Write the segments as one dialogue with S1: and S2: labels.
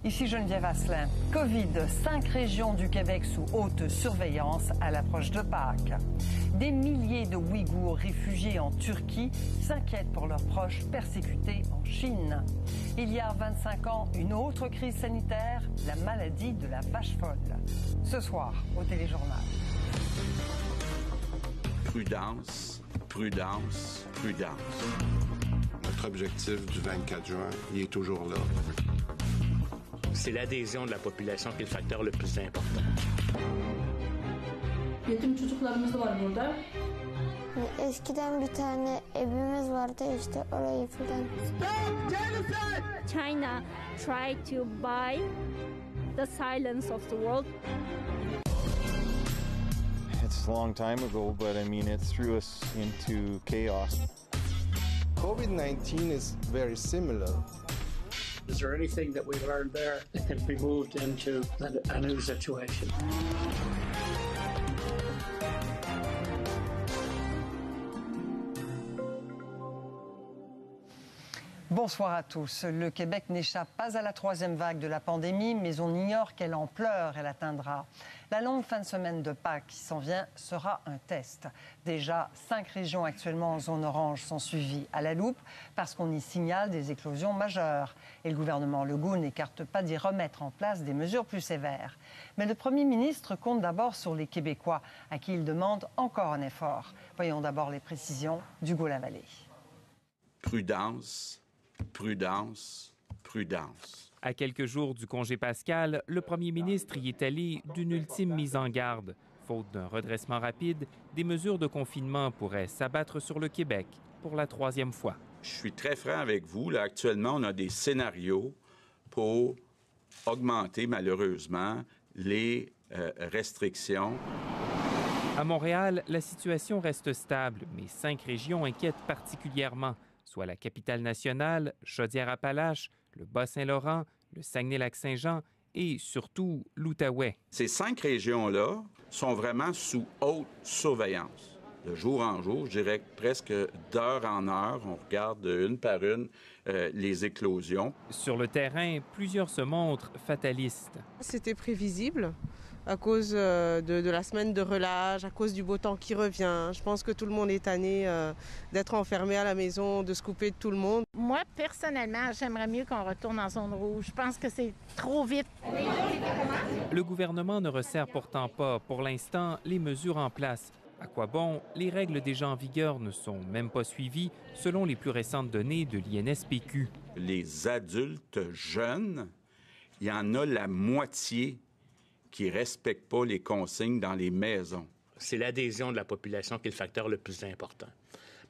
S1: Ici Geneviève Asselin. Covid, 5 régions du Québec sous haute surveillance à l'approche de Pâques. Des milliers de Ouïghours réfugiés en Turquie s'inquiètent pour leurs proches persécutés en Chine. Il y a 25 ans, une autre crise sanitaire, la maladie de la vache folle. Ce soir, au téléjournal.
S2: Prudence, prudence, prudence.
S3: Notre objectif du 24 juin, il est toujours là.
S4: C'est l'adhésion de la population qui est le facteur le plus important.
S5: Yetim çocuklarımız da var burada.
S6: Eskiden bir tane evimiz vardı işte orayı filan.
S7: China tried to buy the silence of the world.
S8: It's a long time ago, but I mean, it threw us into chaos.
S9: COVID-19 is very similar.
S10: Is there anything that we learned there that can be moved into a new situation?
S1: Bonsoir à tous. Le Québec n'échappe pas à la troisième vague de la pandémie, mais on ignore quelle ampleur elle atteindra. La longue fin de semaine de Pâques qui s'en vient sera un test. Déjà, 5 régions actuellement en zone orange sont suivies à la loupe parce qu'on y signale des éclosions majeures. Et le gouvernement Legault n'écarte pas d'y remettre en place des mesures plus sévères. Mais le Premier ministre compte d'abord sur les Québécois, à qui il demande encore un effort. Voyons d'abord les précisions d'Hugo Lavallée.
S2: Prudence, prudence, prudence.
S11: À quelques jours du congé pascal, le premier ministre y est allé d'une ultime mise en garde. Faute d'un redressement rapide, des mesures de confinement pourraient s'abattre sur le Québec pour la 3e fois.
S2: Je suis très franc avec vous. Là, actuellement, on a des scénarios pour augmenter, malheureusement, les restrictions.
S11: À Montréal, la situation reste stable, mais 5 régions inquiètent particulièrement, soit la capitale nationale, Chaudière-Appalaches, le Bas-Saint-Laurent, le Saguenay-Lac-Saint-Jean et surtout l'Outaouais.
S2: Ces 5 régions-là sont vraiment sous haute surveillance. De jour en jour, je dirais presque d'heure en heure, on regarde une par une les éclosions.
S11: Sur le terrain, plusieurs se montrent fatalistes.
S12: C'était prévisible à cause de la semaine de relâche, à cause du beau temps qui revient. Je pense que tout le monde est tanné d'être enfermé à la maison, de se couper de tout le monde.
S13: Moi, personnellement, j'aimerais mieux qu'on retourne en zone rouge. Je pense que c'est trop vite.
S11: Le gouvernement ne resserre pourtant pas, pour l'instant, les mesures en place. À quoi bon? Les règles déjà en vigueur ne sont même pas suivies, selon les plus récentes données de l'INSPQ.
S2: Les adultes jeunes, il y en a la moitié qui ne respectent pas les consignes dans les maisons.
S4: C'est l'adhésion de la population qui est le facteur le plus important.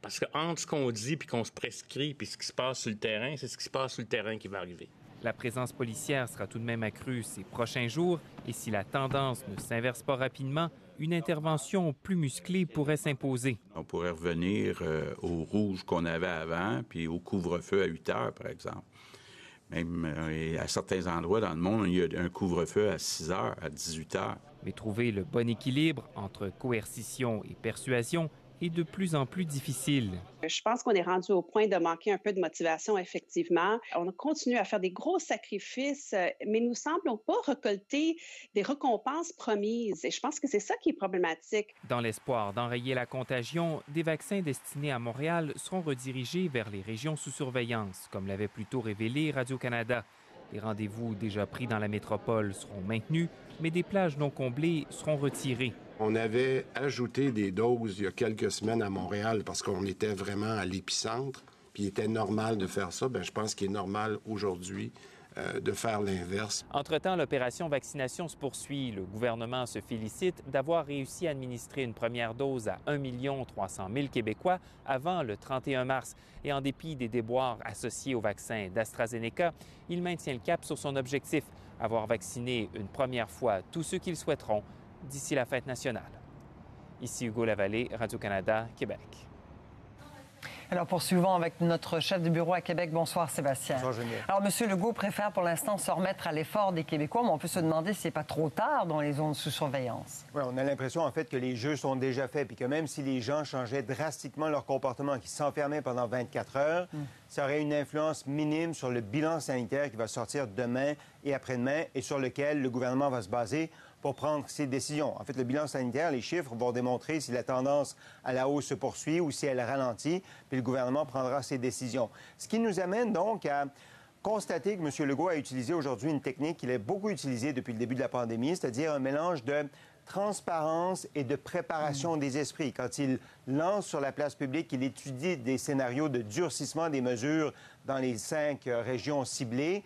S4: Parce que entre ce qu'on dit puis qu'on se prescrit puis ce qui se passe sur le terrain, c'est ce qui se passe sur le terrain qui va arriver.
S11: La présence policière sera tout de même accrue ces prochains jours et si la tendance ne s'inverse pas rapidement, une intervention plus musclée pourrait s'imposer.
S2: On pourrait revenir au rouge qu'on avait avant puis au couvre-feu à 8 heures, par exemple. Même à certains endroits dans le monde, il y a un couvre-feu à 6 heures, à 18 heures.
S11: Mais trouver le bon équilibre entre coercition et persuasion est de plus en plus difficile.
S14: Je pense qu'on est rendu au point de manquer un peu de motivation, effectivement. On continue à faire des gros sacrifices, mais nous ne semblons pas récolter des récompenses promises. Et je pense que c'est ça qui est problématique.
S11: Dans l'espoir d'enrayer la contagion, des vaccins destinés à Montréal seront redirigés vers les régions sous surveillance, comme l'avait plus tôt révélé Radio-Canada. Les rendez-vous déjà pris dans la métropole seront maintenus, mais des plages non comblées seront retirées.
S3: On avait ajouté des doses il y a quelques semaines à Montréal parce qu'on était vraiment à l'épicentre, puis il était normal de faire ça. Bien, je pense qu'il est normal aujourd'hui de faire l'inverse.
S11: Entre-temps, l'opération vaccination se poursuit. Le gouvernement se félicite d'avoir réussi à administrer une première dose à 1 300 000 Québécois avant le 31 mars. Et en dépit des déboires associés au vaccin d'AstraZeneca, il maintient le cap sur son objectif, avoir vacciné une première fois tous ceux qui le souhaiteront d'ici la fête nationale. Ici Hugo Lavallée, Radio-Canada, Québec.
S1: Alors, poursuivons avec notre chef de bureau à Québec. Bonsoir, Sébastien.
S15: Bonsoir, Geneviève.
S1: Alors, M. Legault préfère pour l'instant se remettre à l'effort des Québécois, mais on peut se demander si c'est pas trop tard dans les zones sous surveillance.
S15: Oui, on a l'impression, en fait, que les jeux sont déjà faits, puis que même si les gens changeaient drastiquement leur comportement, qu'ils s'enfermaient pendant 24 heures, ça aurait une influence minime sur le bilan sanitaire qui va sortir demain et après-demain et sur lequel le gouvernement va se baser pour prendre ses décisions. En fait, le bilan sanitaire, les chiffres vont démontrer si la tendance à la hausse se poursuit ou si elle ralentit, puis le gouvernement prendra ses décisions. Ce qui nous amène donc à constater que M. Legault a utilisé aujourd'hui une technique qu'il a beaucoup utilisée depuis le début de la pandémie, c'est-à-dire un mélange de transparence et de préparation des esprits. Quand il lance sur la place publique, il étudie des scénarios de durcissement des mesures dans les 5 régions ciblées.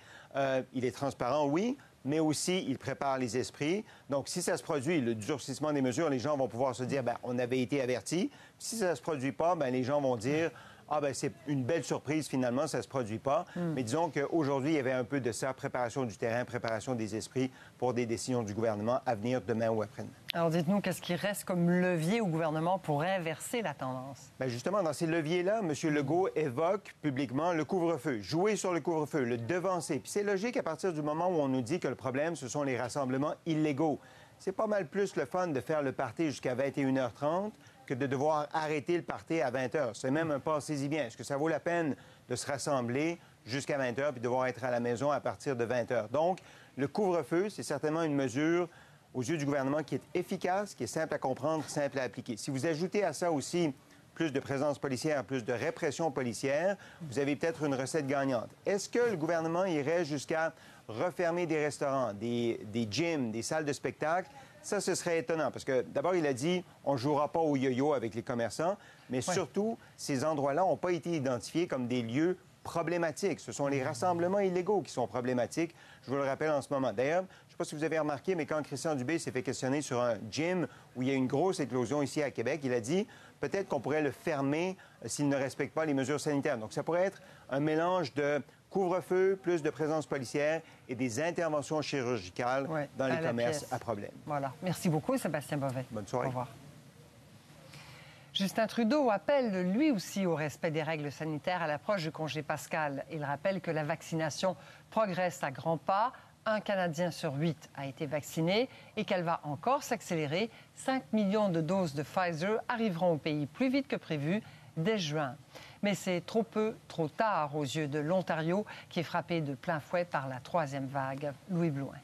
S15: Il est transparent, oui, mais aussi il prépare les esprits. Donc, si ça se produit, le durcissement des mesures, les gens vont pouvoir se dire, bien, on avait été avertis. Si ça ne se produit pas, bien, les gens vont dire, ah ben c'est une belle surprise finalement, ça ne se produit pas. Mais disons qu'aujourd'hui, il y avait un peu de ça, préparation du terrain, préparation des esprits pour des décisions du gouvernement à venir demain ou après-demain.
S1: Alors dites-nous, qu'est-ce qui reste comme levier au gouvernement pour inverser la tendance?
S15: Bien justement, dans ces leviers-là, M. Legault évoque publiquement le couvre-feu, jouer sur le couvre-feu, le devancer. Puis c'est logique à partir du moment où on nous dit que le problème, ce sont les rassemblements illégaux. C'est pas mal plus le fun de faire le party jusqu'à 21h30 que de devoir arrêter le party à 20h. C'est même un pensez-y bien. Est-ce que ça vaut la peine de se rassembler jusqu'à 20h puis devoir être à la maison à partir de 20h? Donc, le couvre-feu, c'est certainement une mesure aux yeux du gouvernement qui est efficace, qui est simple à comprendre, simple à appliquer. Si vous ajoutez à ça aussi plus de présence policière, plus de répression policière, vous avez peut-être une recette gagnante. Est-ce que le gouvernement irait jusqu'à refermer des restaurants, des gyms, des salles de spectacle? Ça, ce serait étonnant, parce que d'abord, il a dit on ne jouera pas au yo-yo avec les commerçants, mais surtout, ces endroits-là n'ont pas été identifiés comme des lieux problématiques. Ce sont les rassemblements illégaux qui sont problématiques. Je vous le rappelle en ce moment. D'ailleurs, je ne sais pas si vous avez remarqué, mais quand Christian Dubé s'est fait questionner sur un gym où il y a une grosse éclosion ici à Québec, il a dit peut-être qu'on pourrait le fermer s'il ne respecte pas les mesures sanitaires. Donc, ça pourrait être un mélange de couvre-feu, plus de présence policière et des interventions chirurgicales dans les commerces à problème.
S1: Voilà. Merci beaucoup, Sébastien Bovet.
S15: Bonne soirée.
S1: Au revoir. Justin Trudeau appelle lui aussi au respect des règles sanitaires à l'approche du congé pascal. Il rappelle que la vaccination progresse à grands pas. Un Canadien sur 8 a été vacciné et qu'elle va encore s'accélérer. 5 millions de doses de Pfizer arriveront au pays plus vite que prévu dès juin. Mais c'est trop peu, trop tard aux yeux de l'Ontario qui est frappé de plein fouet par la 3e vague. Louis Blouin.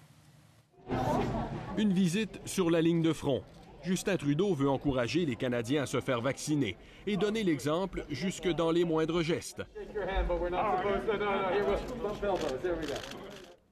S9: Une visite sur la ligne de front. Justin Trudeau veut encourager les Canadiens à se faire vacciner et donner l'exemple jusque dans les moindres gestes.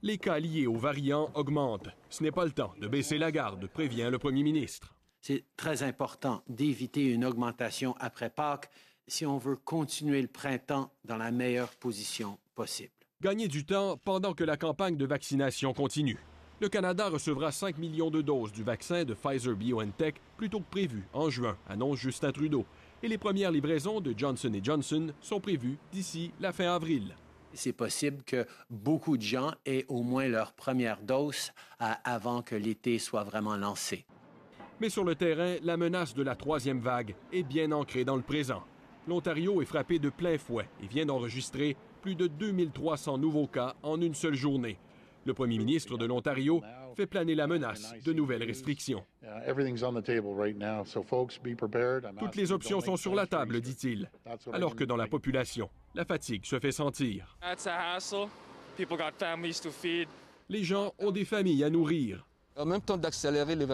S9: Les cas liés aux variants augmentent. Ce n'est pas le temps de baisser la garde, prévient le premier ministre.
S16: C'est très important d'éviter une augmentation après Pâques si on veut continuer le printemps dans la meilleure position possible.
S9: Gagner du temps pendant que la campagne de vaccination continue. Le Canada recevra 5 millions de doses du vaccin de Pfizer-BioNTech plus tôt que prévu en juin, annonce Justin Trudeau. Et les premières livraisons de Johnson & Johnson sont prévues d'ici la fin avril.
S16: C'est possible que beaucoup de gens aient au moins leur première dose avant que l'été soit vraiment lancé.
S9: Mais sur le terrain, la menace de la 3e vague est bien ancrée dans le présent. L'Ontario est frappé de plein fouet et vient d'enregistrer plus de 2300 nouveaux cas en une seule journée. Le premier ministre de l'Ontario fait planer la menace de nouvelles restrictions. Toutes les options sont sur la table, dit-il, alors que dans la population, la fatigue se fait sentir. Les gens ont des familles à nourrir.
S17: En même temps d'accélérer les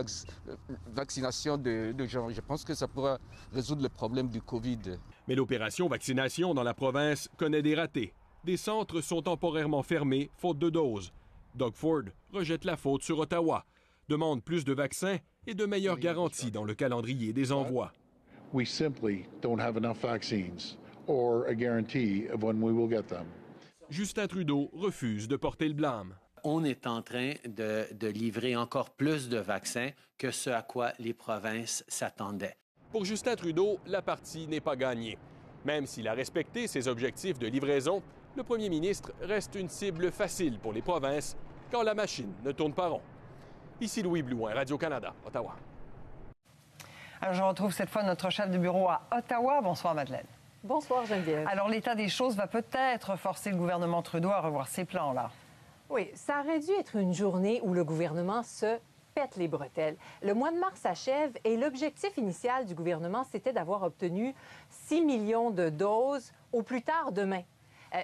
S17: vaccinations de gens, je pense que ça pourra résoudre le problème du COVID.
S9: Mais l'opération vaccination dans la province connaît des ratés. Des centres sont temporairement fermés, faute de doses. Doug Ford rejette la faute sur Ottawa, demande plus de vaccins et de meilleures garanties dans le calendrier des envois. Justin Trudeau refuse de porter le blâme.
S16: On est en train de livrer encore plus de vaccins que ce à quoi les provinces s'attendaient.
S9: Pour Justin Trudeau, la partie n'est pas gagnée. Même s'il a respecté ses objectifs de livraison, le premier ministre reste une cible facile pour les provinces quand la machine ne tourne pas rond. Ici Louis Blouin, Radio-Canada, Ottawa.
S1: Alors, je retrouve cette fois notre chef de bureau à Ottawa. Bonsoir, Madeleine.
S18: Bonsoir, Geneviève.
S1: Alors, l'état des choses va peut-être forcer le gouvernement Trudeau à revoir ses plans, là.
S18: Oui, ça aurait dû être une journée où le gouvernement se pète les bretelles. Le mois de mars s'achève et l'objectif initial du gouvernement, c'était d'avoir obtenu 6 millions de doses au plus tard demain.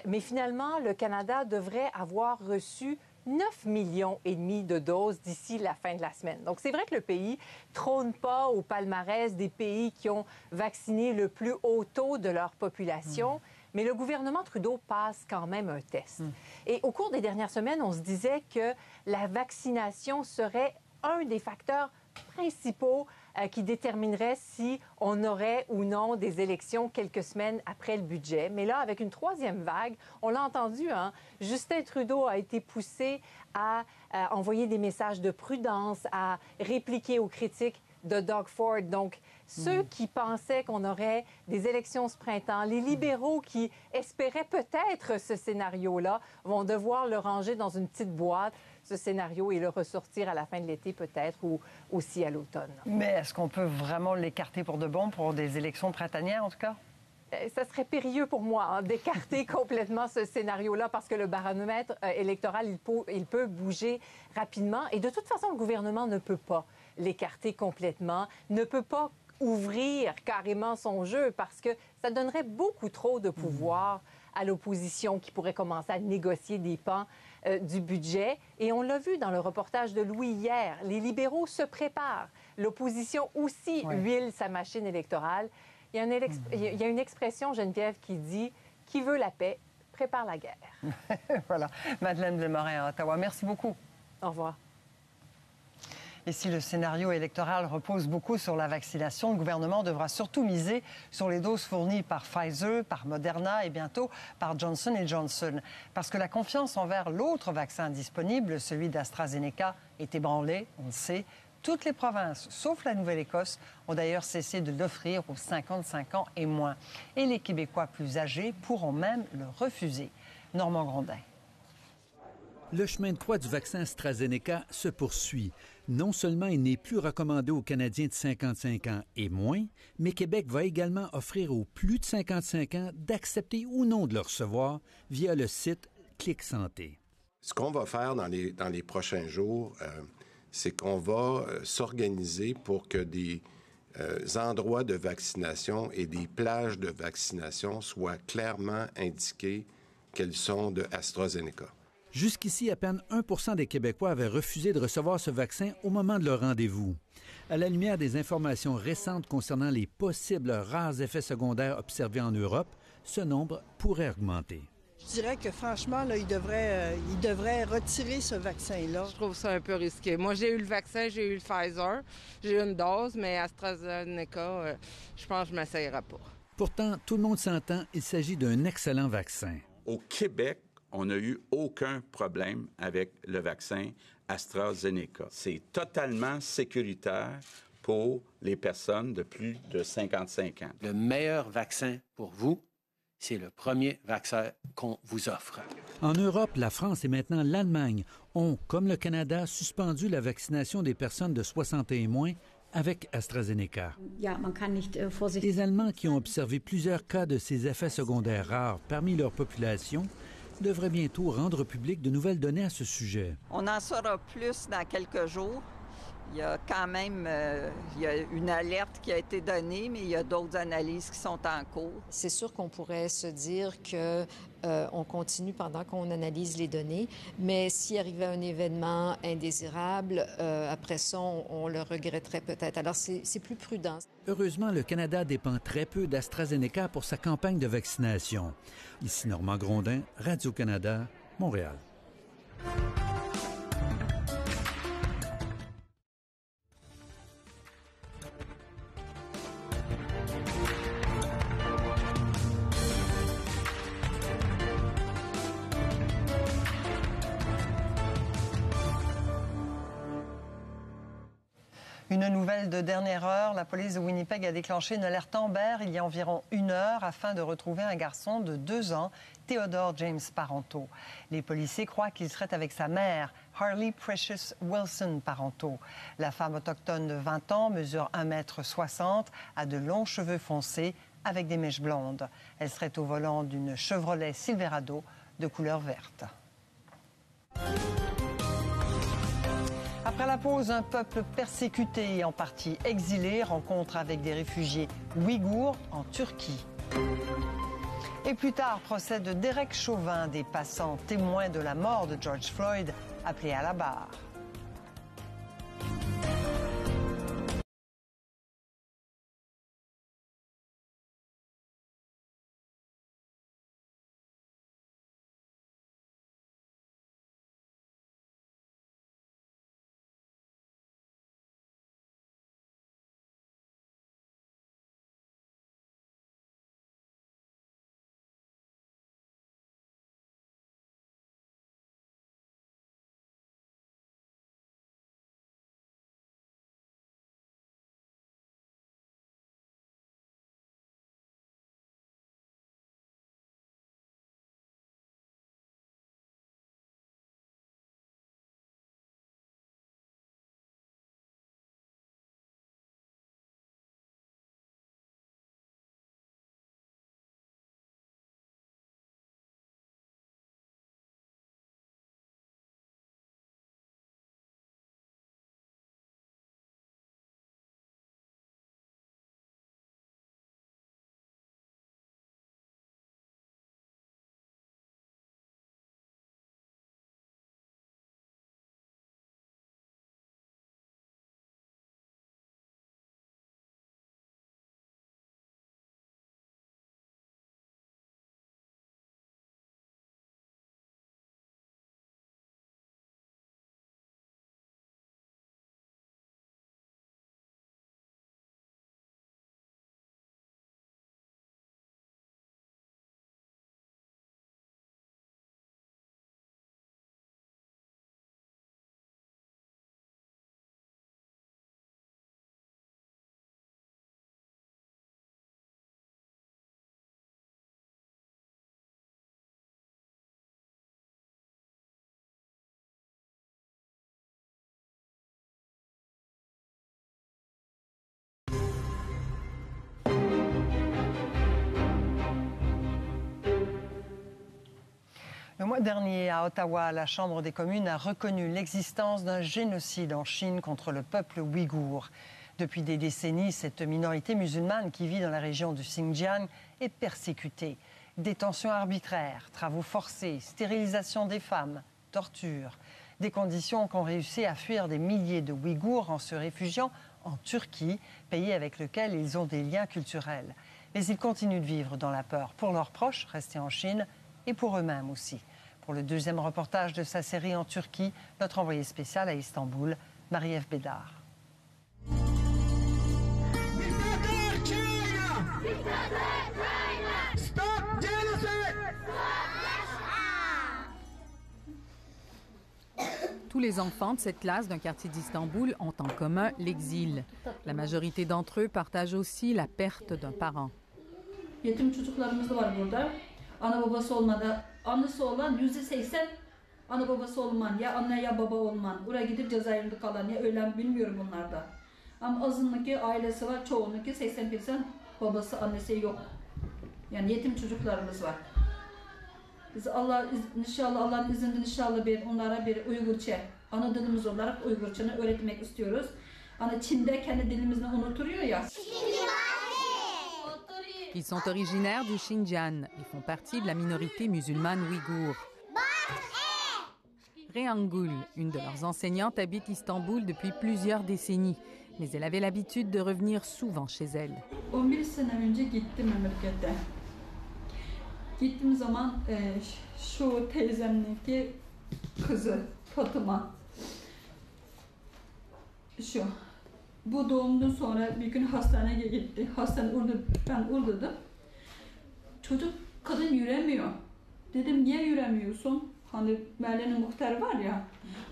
S18: Mais finalement, le Canada devrait avoir reçu 9,5 millions de doses d'ici la fin de la semaine. Donc, c'est vrai que le pays trône pas au palmarès des pays qui ont vacciné le plus haut taux de leur population, mais le gouvernement Trudeau passe quand même un test. Et au cours des dernières semaines, on se disait que la vaccination serait un des facteurs principaux qui déterminerait si on aurait ou non des élections quelques semaines après le budget. Mais là, avec une troisième vague, on l'a entendu, hein, Justin Trudeau a été poussé à envoyer des messages de prudence, à répliquer aux critiques de Doug Ford. Donc, ceux qui pensaient qu'on aurait des élections ce printemps, les libéraux qui espéraient peut-être ce scénario-là, vont devoir le ranger dans une petite boîte, ce scénario, et le ressortir à la fin de l'été peut-être ou aussi à l'automne.
S1: Mais est-ce qu'on peut vraiment l'écarter pour de bon pour des élections printanières, en tout cas?
S18: Ça serait périlleux pour moi hein, d'écarter complètement ce scénario-là parce que le baromètre électoral, il peut bouger rapidement. Et de toute façon, le gouvernement ne peut pas l'écarter complètement, ne peut pas ouvrir carrément son jeu parce que ça donnerait beaucoup trop de pouvoir à l'opposition qui pourrait commencer à négocier des pans du budget. Et on l'a vu dans le reportage de Louis hier, les libéraux se préparent. L'opposition aussi huile sa machine électorale. Il y a une expression, Geneviève, qui dit « Qui veut la paix, prépare la guerre ».
S1: Voilà. Madeleine Desmarais à Ottawa. Merci beaucoup.
S18: Au revoir.
S1: Et si le scénario électoral repose beaucoup sur la vaccination, le gouvernement devra surtout miser sur les doses fournies par Pfizer, par Moderna et bientôt par Johnson & Johnson. Parce que la confiance envers l'autre vaccin disponible, celui d'AstraZeneca, est ébranlée, on le sait. Toutes les provinces, sauf la Nouvelle-Écosse, ont d'ailleurs cessé de l'offrir aux 55 ans et moins. Et les Québécois plus âgés pourront même le refuser. Normand Grondin.
S19: Le chemin de croix du vaccin AstraZeneca se poursuit. Non seulement il n'est plus recommandé aux Canadiens de 55 ans et moins, mais Québec va également offrir aux plus de 55 ans d'accepter ou non de le recevoir via le site Clic Santé.
S3: Ce qu'on va faire dans les prochains jours, c'est qu'on va s'organiser pour que des endroits de vaccination et des plages de vaccination soient clairement indiqués qu'elles sont de AstraZeneca.
S19: Jusqu'ici, à peine 1 des Québécois avaient refusé de recevoir ce vaccin au moment de leur rendez-vous. À la lumière des informations récentes concernant les possibles rares effets secondaires observés en Europe, ce nombre pourrait augmenter.
S20: Je dirais que franchement, là, il devrait retirer ce vaccin-là.
S21: Je trouve ça un peu risqué. Moi, j'ai eu le vaccin, j'ai eu le Pfizer, j'ai eu une dose, mais AstraZeneca, je pense que je ne m'essayerai pas.
S19: Pourtant, tout le monde s'entend, il s'agit d'un excellent vaccin.
S2: Au Québec, on n'a eu aucun problème avec le vaccin AstraZeneca. C'est totalement sécuritaire pour les personnes de plus de 55 ans.
S16: Le meilleur vaccin pour vous, c'est le premier vaccin qu'on vous offre.
S19: En Europe, la France et maintenant l'Allemagne ont, comme le Canada, suspendu la vaccination des personnes de 60 ans et moins avec AstraZeneca. Les Allemands qui ont observé plusieurs cas de ces effets secondaires rares parmi leur population devrait bientôt rendre public de nouvelles données à ce sujet.
S22: On en saura plus dans quelques jours. Il y a quand même une alerte qui a été donnée, mais il y a d'autres analyses qui sont en cours.
S23: C'est sûr qu'on pourrait se dire qu'on continue pendant qu'on analyse les données, mais s'il arrivait un événement indésirable, après ça, on le regretterait peut-être. Alors, c'est plus prudent.
S19: Heureusement, le Canada dépend très peu d'AstraZeneca pour sa campagne de vaccination. Ici Normand Grondin, Radio-Canada, Montréal.
S1: Une nouvelle de dernière heure, la police de Winnipeg a déclenché une alerte Amber il y a environ 1 heure afin de retrouver un garçon de 2 ans, Theodore James Parenteau. Les policiers croient qu'il serait avec sa mère, Harley Precious Wilson Parenteau. La femme autochtone de 20 ans mesure 1,60 m, a de longs cheveux foncés avec des mèches blondes. Elle serait au volant d'une Chevrolet Silverado de couleur verte. Après la pause, un peuple persécuté et en partie exilé rencontre avec des réfugiés ouïghours en Turquie. Et plus tard, procès de Derek Chauvin, des passants témoins de la mort de George Floyd, appelés à la barre. Le mois dernier, à Ottawa, la Chambre des communes a reconnu l'existence d'un génocide en Chine contre le peuple ouïghour. Depuis des décennies, cette minorité musulmane qui vit dans la région du Xinjiang est persécutée. Détention arbitraire, travaux forcés, stérilisation des femmes, torture. Des conditions qu'ont réussi à fuir des milliers de Ouïghours en se réfugiant en Turquie, pays avec lequel ils ont des liens culturels. Mais ils continuent de vivre dans la peur pour leurs proches restés en Chine et pour eux-mêmes aussi. Pour le deuxième reportage de sa série en Turquie, notre envoyé spécial à Istanbul, Marie-Ève Bédard.
S5: Tous les enfants de cette classe d'un quartier d'Istanbul ont en commun l'exil. La majorité d'entre eux partagent aussi la perte d'un parent.
S6: Yetim çocuklarımız da var burada. Ana babası olmadı. Anısı olan %80 ana babası olman ya anne ya baba olman. Oraya gidip cezaevinde kalan ya ölen bilmiyorum bunlarda. Ama azınlıkı ailesi var, çoğunluğu 80% babası annesi yok. Yani yetim çocuklarımız var. Biz inşallah Allah'ın izniyle inşallah onlara bir Uygurça, ana dilimiz olarak Uygurça'nı öğretmek istiyoruz. Hani Çin'de kendi dilimizini unuturuyor ya.
S5: Ils sont originaires du Xinjiang et font partie de la minorité musulmane ouïghour. Rehangul, une de leurs enseignantes, habite Istanbul depuis plusieurs décennies, mais elle avait l'habitude de revenir souvent chez elle.
S6: 11 sene önce gittim memlekete. Gittiğim zaman şu teyzemdeki kızı Fatıma. Şu. Bu doğumdan sonra bir gün hastaneye gitti. Ben Urla'dım. Çocuk kadın yüremiyor. Dedim niye yüremiyorsun? Hani mahallenin muhtarı var ya.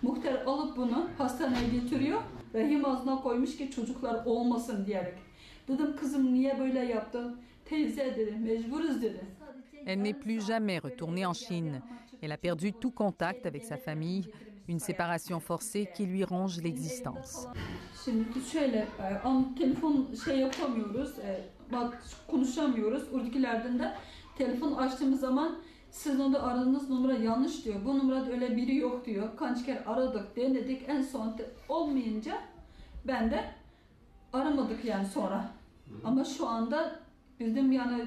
S6: Muhtar alıp bunu hastaneye getiriyor. Rahim ağzına koymuş ki çocuklar olmasın diyerek. Dedim kızım niye böyle yaptın? Teyze dedi mecburuz dedi.
S5: Elle n'est plus jamais retournée en Chine. Elle a perdu tout contact avec sa famille, une séparation forcée qui lui ronge l'existence.
S6: Şimdi şöyle telefon yapamıyoruz, konuşamıyoruz. Oradakilerden de telefon açtığımız zaman sizin de aradığınız numara yanlış diyor. Bu numarada öyle biri yok diyor. Kaç kere aradık, denedik. En son olmayınca ben de aramadık yani sonra. Ama şu anda Bildim yani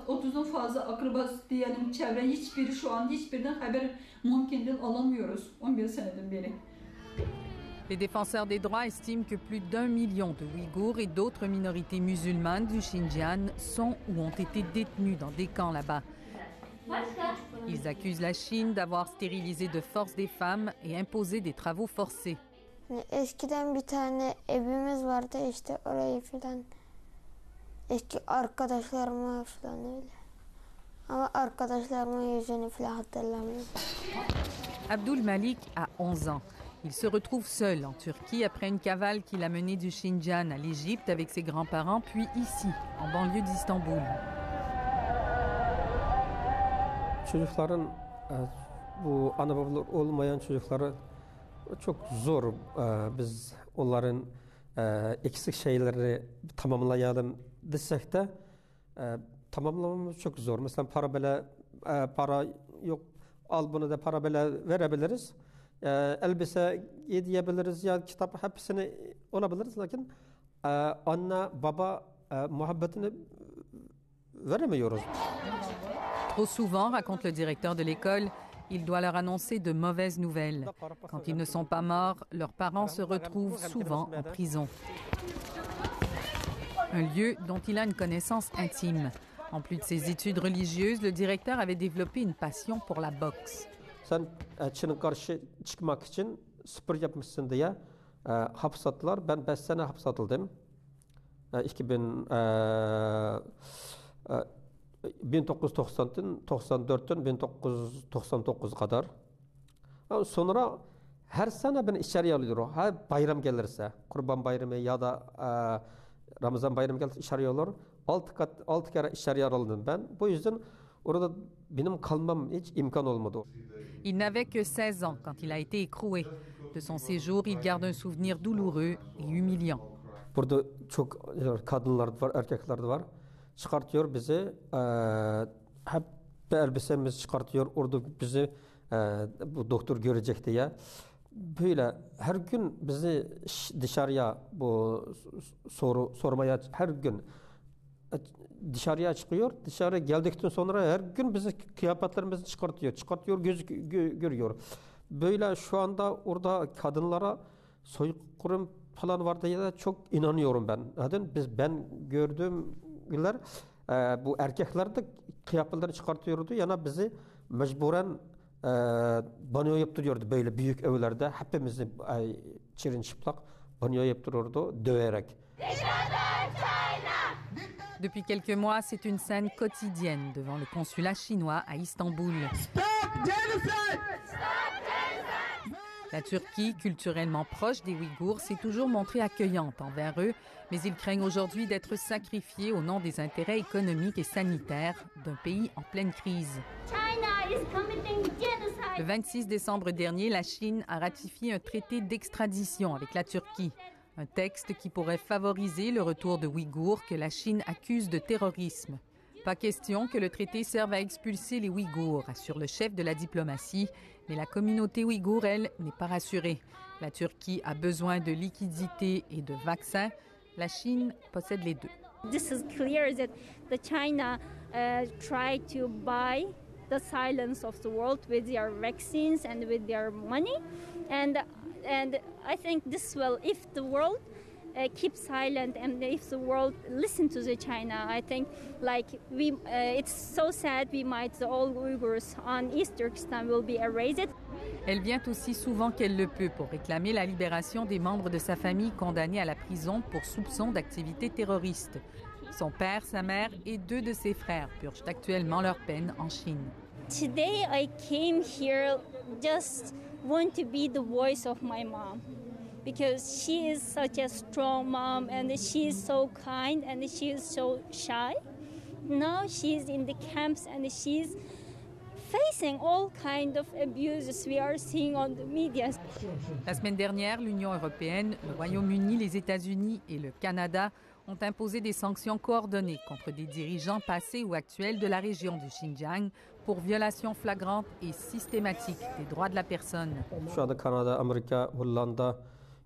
S6: 30'un fazla akrabası diyelim çevre hiçbiri şu anda hiçbirinden haber mümkün değil alamıyoruz 11 seneden beri.
S5: Les défenseurs des droits estiment que plus d'1 million de Ouïghours et d'autres minorités musulmanes du Xinjiang sont ou ont été détenus dans des camps là-bas. Ils accusent la Chine d'avoir stérilisé de force des femmes et imposé des travaux forcés.
S7: Eskiden bir tane evimiz vardı işte orayı filan eski arkadaşlarıma filan öyle. Ama arkadaşlarımın yüzünü filan hatırlamıyorum.
S5: Abdul Malik a 11 ans. Il se retrouve seul en Turquie après une cavale qu'il a menée du Xinjiang à l'Égypte avec ses grands-parents, puis ici, en banlieue d'Istanbul.
S8: Çocukların bu ana babalar olmayan çocukları çok zor. Biz onların eksik şeyleri tamamlayalım desek de tamamlamamız çok zor. Mesela para yok, al bunu da para böyle verebiliriz. Elbise giyebiliriz ya kitap hepsini olabiliriz. Lakin anne baba muhabbetini veremiyoruz.
S5: Trop souvent, raconte le directeur de l'école, il doit leur annoncer de mauvaises nouvelles. Quand ils ne sont pas morts, leurs parents se retrouvent souvent en prison. Un lieu dont il a une connaissance intime. En plus de ses études religieuses, le directeur avait développé une passion pour la boxe.
S8: Sen Çin'e karşı çıkmak için spor yapmışsın diye hapis attılar. Ben 5 sene hapis atıldım. 1990'dan 94'ten 1999 kadar. Sonra her sene beni içeriye alıyor. Her bayram gelirse, Kurban Bayramı ya da Ramazan Bayramı gelirse içeriye alıyor. 6 kere içeriye alındım ben. Bu yüzden orada benim kalmam hiç imkan olmadı.
S5: Il n'avait que 16 ans quand il a été écroué. De son séjour, il garde un souvenir douloureux et humiliant.
S8: Burada çok kadınlar var, erkekler de var. Çıkartıyor bizi, hep elbisemizi çıkartıyor, orada bizi bu doktor görecek diye. Böyle her gün bizi dışarıya bu sormaya her gün dışarıya çıkıyor. Dışarı geldikten sonra her gün bizi kıyafetlerimizi çıkartıyor, görüyor. Böyle şu anda orada kadınlara soykırım falan var diye de çok inanıyorum ben. Ben gördüğüm günler bu erkekler de kıyafetlerini çıkartıyordu. Yani bizi mecburen banyo yaptırıyordu böyle büyük evlerde. Hepimizi çirin çıplak banyo yaptırıyordu döverek.
S5: Depuis quelques mois, c'est une scène quotidienne devant le consulat chinois à Istanbul. La Turquie, culturellement proche des Ouïghours, s'est toujours montrée accueillante envers eux, mais ils craignent aujourd'hui d'être sacrifiés au nom des intérêts économiques et sanitaires d'un pays en pleine crise. Le 26 décembre dernier, la Chine a ratifié un traité d'extradition avec la Turquie. Un texte qui pourrait favoriser le retour de Ouïghours que la Chine accuse de terrorisme. Pas question que le traité serve à expulser les Ouïghours, assure le chef de la diplomatie, mais la communauté ouïghour, elle, n'est pas rassurée. La Turquie a besoin de liquidités et de vaccins. La Chine possède les deux.
S10: This is clear that the China tried to buy the silence of the world with their vaccines and with their money, and I think this will, if the world keep silent and if the world listen to the China, I think it's so sad we might all Uyghurs on East Turkestan will be erased.
S5: Elle vient aussi souvent qu'elle le peut pour réclamer la libération des membres de sa famille condamnés à la prison pour soupçon d'activité terroriste. Son père, sa mère et 2 de ses frères purgent actuellement leur peine en Chine.
S10: Today I came here just want to be the voice of my mom, because she is such a strong mom and she is so kind and she is so shy. Now she is in the camps and she's facing all kind of abuses we are seeing on the media.
S5: La semaine dernière, l'Union européenne, le Royaume-Uni, les États-Unis et le Canada ont imposé des sanctions coordonnées contre des dirigeants passés ou actuels de la région du Xinjiang pour violation flagrante et systématique des droits de la personne.
S8: Şu anda Kanada, Amerika, Hollanda,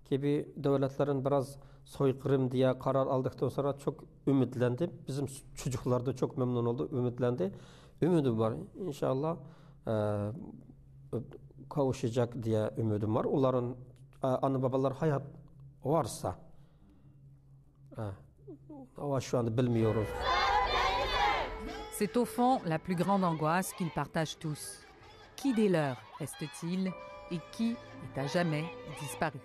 S8: gibi devletlerin biraz soykırım diye karar aldıktan sonra çok ümitlendi. Bizim çocuklar da çok memnun oldu, ümitlendi. Ümidim var. İnşallah kavuşacak diye ümidim var. Onların anne babalar hayat varsa ama şu anda bilmiyoruz.
S5: C'est au fond la plus grande angoisse qu'ils partagent tous. Qui des leurs reste-t-il et qui est à jamais disparu?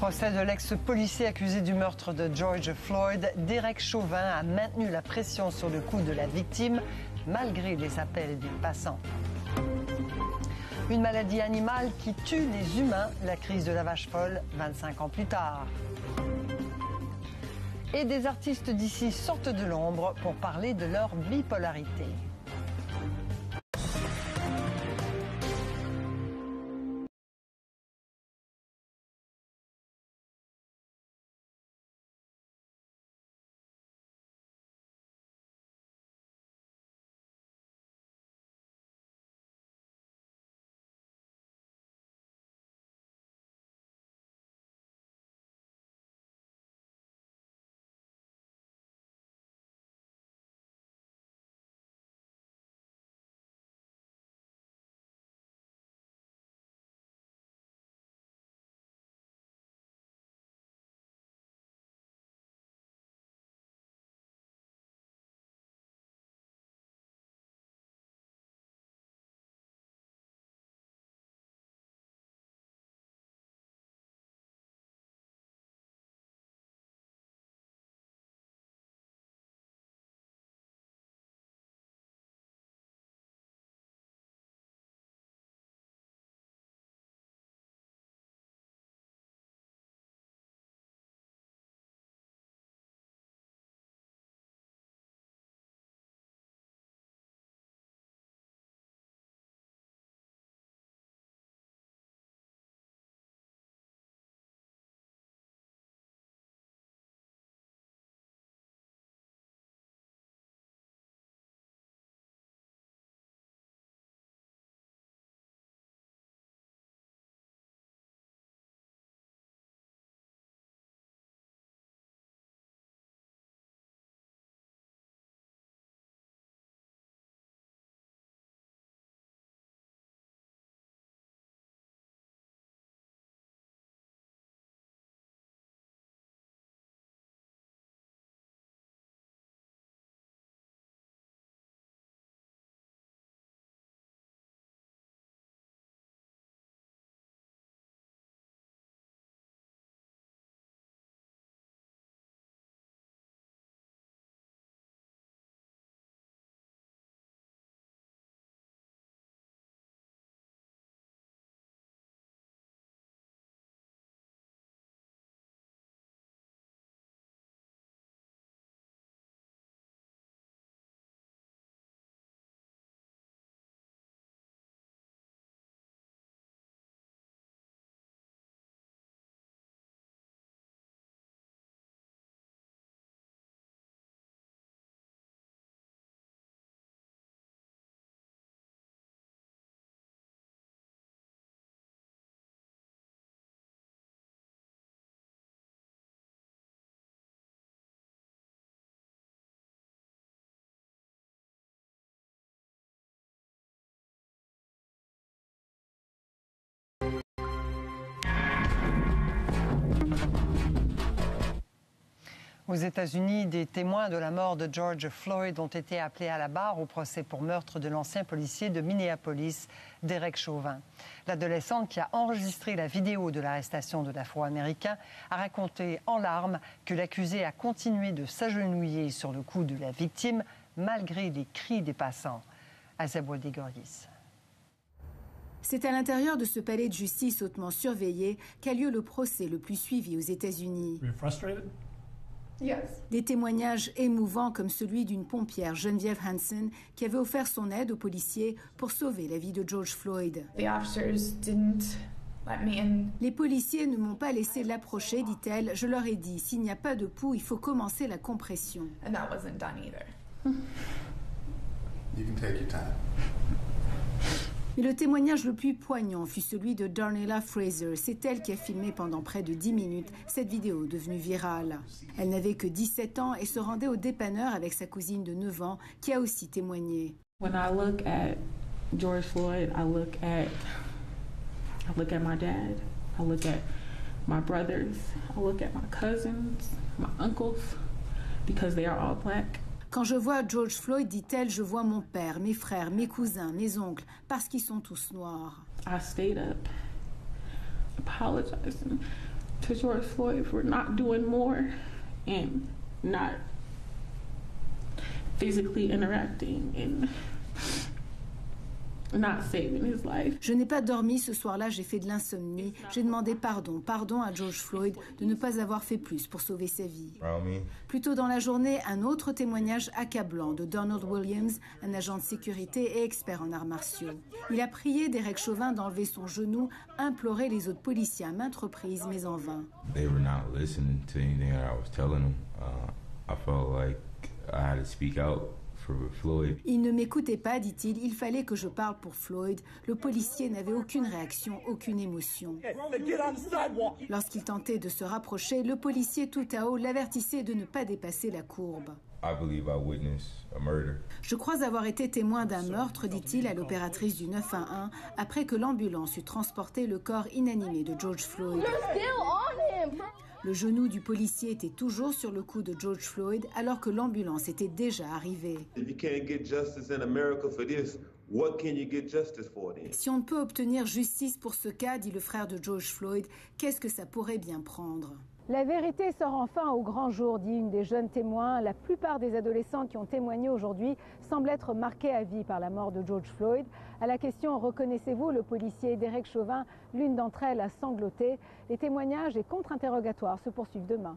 S1: Procès de l'ex-policier accusé du meurtre de George Floyd, Derek Chauvin a maintenu la pression sur le cou de la victime malgré les appels des passants. Une maladie animale qui tue les humains, la crise de la vache folle 25 ans plus tard. Et des artistes d'ici sortent de l'ombre pour parler de leur bipolarité. Aux États-Unis, des témoins de la mort de George Floyd ont été appelés à la barre au procès pour meurtre de l'ancien policier de Minneapolis, Derek Chauvin. L'adolescente qui a enregistré la vidéo de l'arrestation de l'Afro-Américain a raconté en larmes que l'accusé a continué de s'agenouiller sur le cou de la victime malgré les cris des passants. Azabouadi Gorgis.
S4: C'est à l'intérieur de ce palais de justice hautement surveillé qu'a lieu le procès le plus suivi aux États-Unis. Des témoignages émouvants comme celui d'une pompière, Geneviève Hansen, qui avait offert son aide aux policiers pour sauver la vie de George Floyd. Les policiers ne m'ont pas laissé l'approcher, dit-elle. Je leur ai dit, s'il n'y a pas de pouls, il faut commencer la compression. Mais le témoignage le plus poignant fut celui de Darnella Fraser. C'est elle qui a filmé pendant près de 10 minutes cette vidéo devenue virale. Elle n'avait que 17 ans et se rendait au dépanneur avec sa cousine de 9 ans qui a aussi témoigné.
S12: When I look at George Floyd, I look at my dad, I look at my brothers, I look at my cousins, my uncles, because they are all black.
S4: Quand je vois George Floyd, dit-elle, je vois mon père, mes frères, mes cousins, mes oncles, parce qu'ils sont tous noirs.
S12: I stayed up apologizing to George Floyd for not doing more and not physically interacting and not saving his life.
S4: Je n'ai pas dormi ce soir-là, j'ai fait de l'insomnie. J'ai demandé pardon à George Floyd de ne pas avoir fait plus pour sauver sa vie. Plus tôt dans la journée, un autre témoignage accablant de Donald Williams, un agent de sécurité et expert en arts martiaux. Il a prié Derek Chauvin d'enlever son genou, imploré les autres policiers à maintes reprises, mais en vain.
S13: They were not listening to anything that I was telling them. I felt like I had to speak out.
S4: Il ne m'écoutait pas, dit-il, il fallait que je parle pour Floyd. Le policier n'avait aucune réaction, aucune émotion. Lorsqu'il tentait de se rapprocher, le policier tout à haut l'avertissait de ne pas dépasser la courbe. Je crois avoir été témoin d'un meurtre, dit-il à l'opératrice du 911, après que l'ambulance eut transporté le corps inanimé de George Floyd. Le genou du policier était toujours sur le cou de George Floyd alors que l'ambulance était déjà arrivée. Si on ne peut obtenir justice pour ce cas, dit le frère de George Floyd, qu'est-ce que ça pourrait bien prendre ?
S14: La vérité sort enfin au grand jour, dit une des jeunes témoins. La plupart des adolescents qui ont témoigné aujourd'hui semblent être marqués à vie par la mort de George Floyd. À la question « Reconnaissez-vous le policier Derek Chauvin ?», l'une d'entre elles a sangloté. Les témoignages et contre-interrogatoires se poursuivent demain.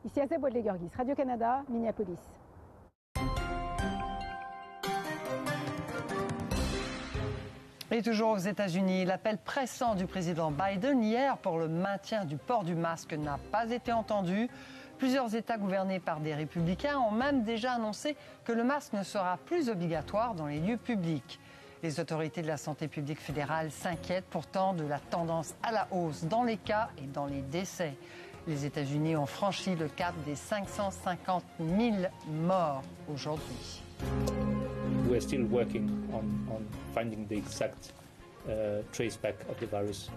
S14: Ici Azeb Ouadlegorgis, Radio-Canada, Minneapolis.
S1: Et toujours aux États-Unis, l'appel pressant du président Biden hier pour le maintien du port du masque n'a pas été entendu. Plusieurs États gouvernés par des républicains ont même déjà annoncé que le masque ne sera plus obligatoire dans les lieux publics. Les autorités de la santé publique fédérale s'inquiètent pourtant de la tendance à la hausse dans les cas et dans les décès. Les États-Unis ont franchi le cap des 550 000 morts aujourd'hui.
S24: We're still working on finding the exact traceback of the virus.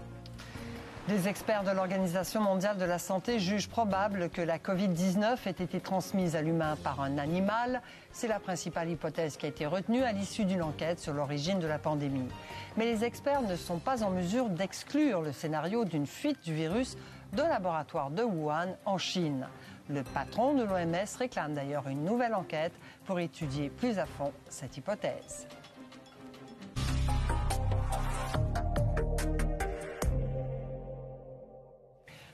S1: Les experts de l'Organisation mondiale de la santé jugent probable que la Covid-19 ait été transmise à l'humain par un animal. C'est la principale hypothèse qui a été retenue à l'issue d'une enquête sur l'origine de la pandémie. Mais les experts ne sont pas en mesure d'exclure le scénario d'une fuite du virus de laboratoire de Wuhan en Chine. Le patron de l'OMS réclame d'ailleurs une nouvelle enquête pour étudier plus à fond cette hypothèse.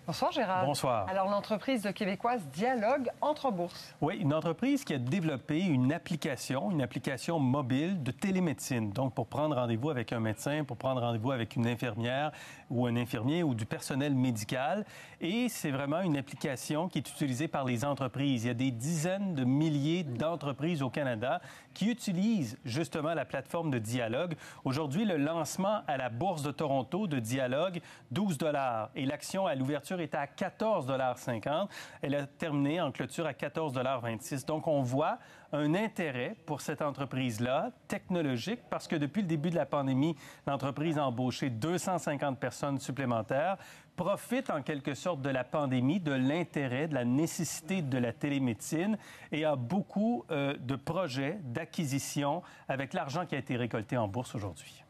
S1: Bonsoir Gérard.
S25: Bonsoir.
S1: Alors l'entreprise de Québécoise Dialogue entre en bourse.
S25: Oui, une entreprise qui a développé une application mobile de télémédecine. Donc pour prendre rendez-vous avec un médecin, pour prendre rendez-vous avec une infirmière ou un infirmier ou du personnel médical. Et c'est vraiment une application qui est utilisée par les entreprises. Il y a des dizaines de milliers d'entreprises au Canada qui utilisent justement la plateforme de Dialogue. Aujourd'hui, le lancement à la Bourse de Toronto de Dialogue, 12 $. Et l'action à l'ouverture était à 14,50 $. Elle a terminé en clôture à 14,26 $. Donc, on voit un intérêt pour cette entreprise-là, technologique, parce que depuis le début de la pandémie, l'entreprise a embauché 250 personnes supplémentaires, profite en quelque sorte de la pandémie, de l'intérêt, de la nécessité de la télémédecine et a beaucoup de projets d'acquisition avec l'argent qui a été récolté en bourse aujourd'hui.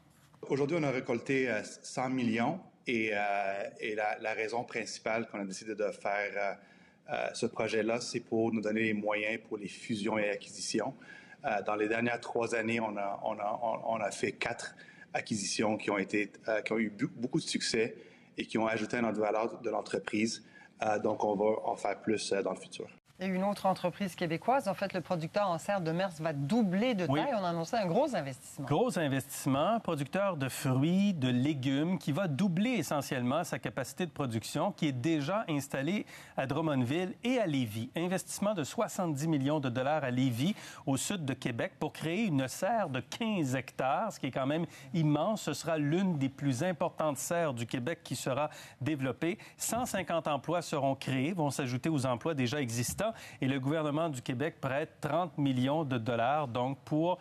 S26: Aujourd'hui, on a récolté 100 millions et la raison principale qu'on a décidé de faire ce projet-là, c'est pour nous donner les moyens pour les fusions et acquisitions. Dans les dernières 3 années, on a fait 4 acquisitions qui ont eu beaucoup de succès et qui ont ajouté à notre valeur de l'entreprise. Donc, on va en faire plus dans le futur.
S1: Et une autre entreprise québécoise, en fait, le producteur en serre de Mers va doubler de taille.
S25: Oui.
S1: On a annoncé un gros investissement.
S25: Gros investissement, producteur de fruits, de légumes, qui va doubler essentiellement sa capacité de production, qui est déjà installée à Drummondville et à Lévis. Investissement de 70 millions de dollars à Lévis, au sud de Québec, pour créer une serre de 15 hectares, ce qui est quand même immense. Ce sera l'une des plus importantes serres du Québec qui sera développée. 150 emplois seront créés, vont s'ajouter aux emplois déjà existants. Et le gouvernement du Québec prête 30 millions de dollars donc pour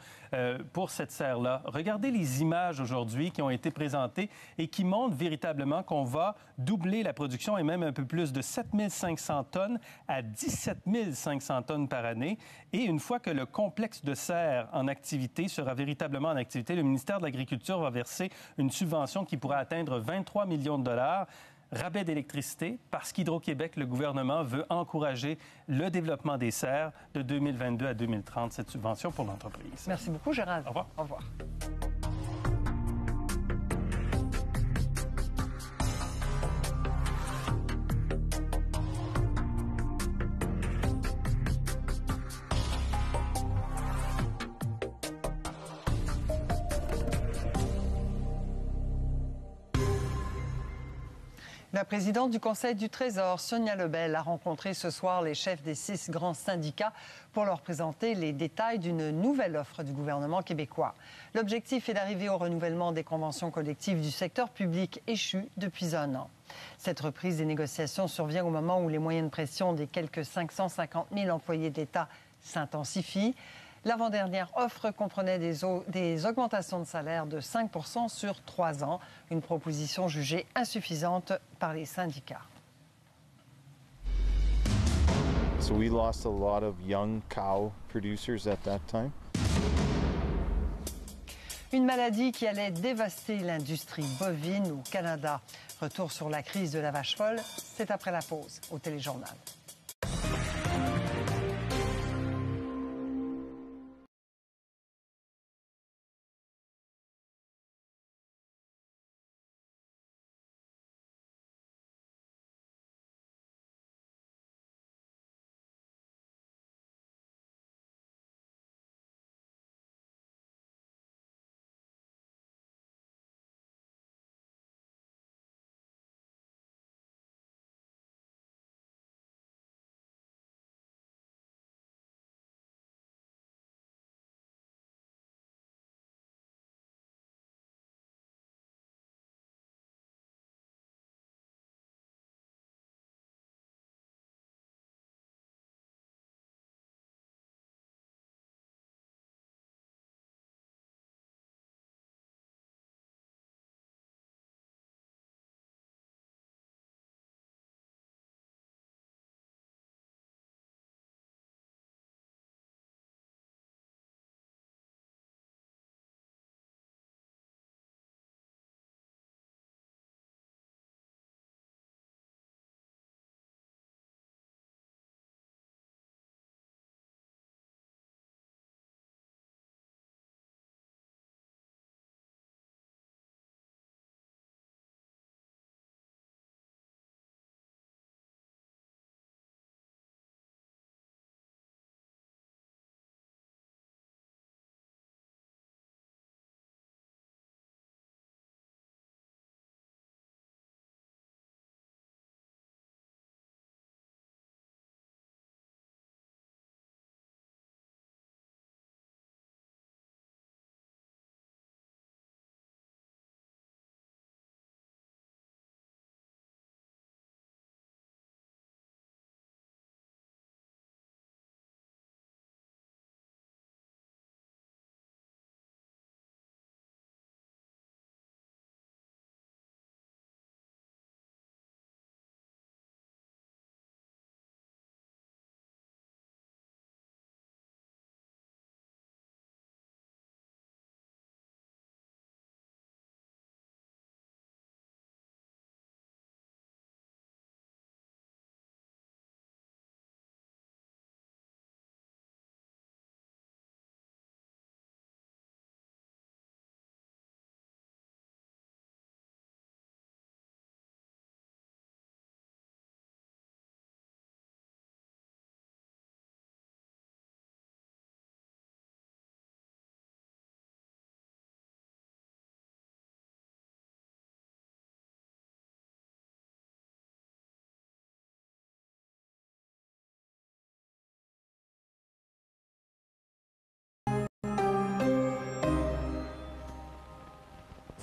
S25: cette serre-là. Regardez les images aujourd'hui qui ont été présentées et qui montrent véritablement qu'on va doubler la production et même un peu plus de 7 500 tonnes à 17 500 tonnes par année. Et une fois que le complexe de serre en activité sera véritablement en activité, le ministère de l'Agriculture va verser une subvention qui pourra atteindre 23 millions de dollars. Rabais d'électricité, parce qu'Hydro-Québec, le gouvernement, veut encourager le développement des serres de 2022 à 2030, cette subvention pour l'entreprise.
S1: Merci beaucoup, Gérald.
S25: Au revoir.
S1: Au revoir. La présidente du Conseil du Trésor, Sonia Lebel, a rencontré ce soir les chefs des 6 grands syndicats pour leur présenter les détails d'une nouvelle offre du gouvernement québécois. L'objectif est d'arriver au renouvellement des conventions collectives du secteur public échues depuis 1 an. Cette reprise des négociations survient au moment où les moyens de pression des quelques 550 000 employés de l'État s'intensifient. L'avant-dernière offre comprenait des augmentations de salaire de 5 % sur 3 ans, une proposition jugée insuffisante par les syndicats.
S3: So we lost a lot of young cow producers at that time.
S1: Une maladie qui allait dévaster l'industrie bovine au Canada. Retour sur la crise de la vache folle, c'est après la pause au Téléjournal.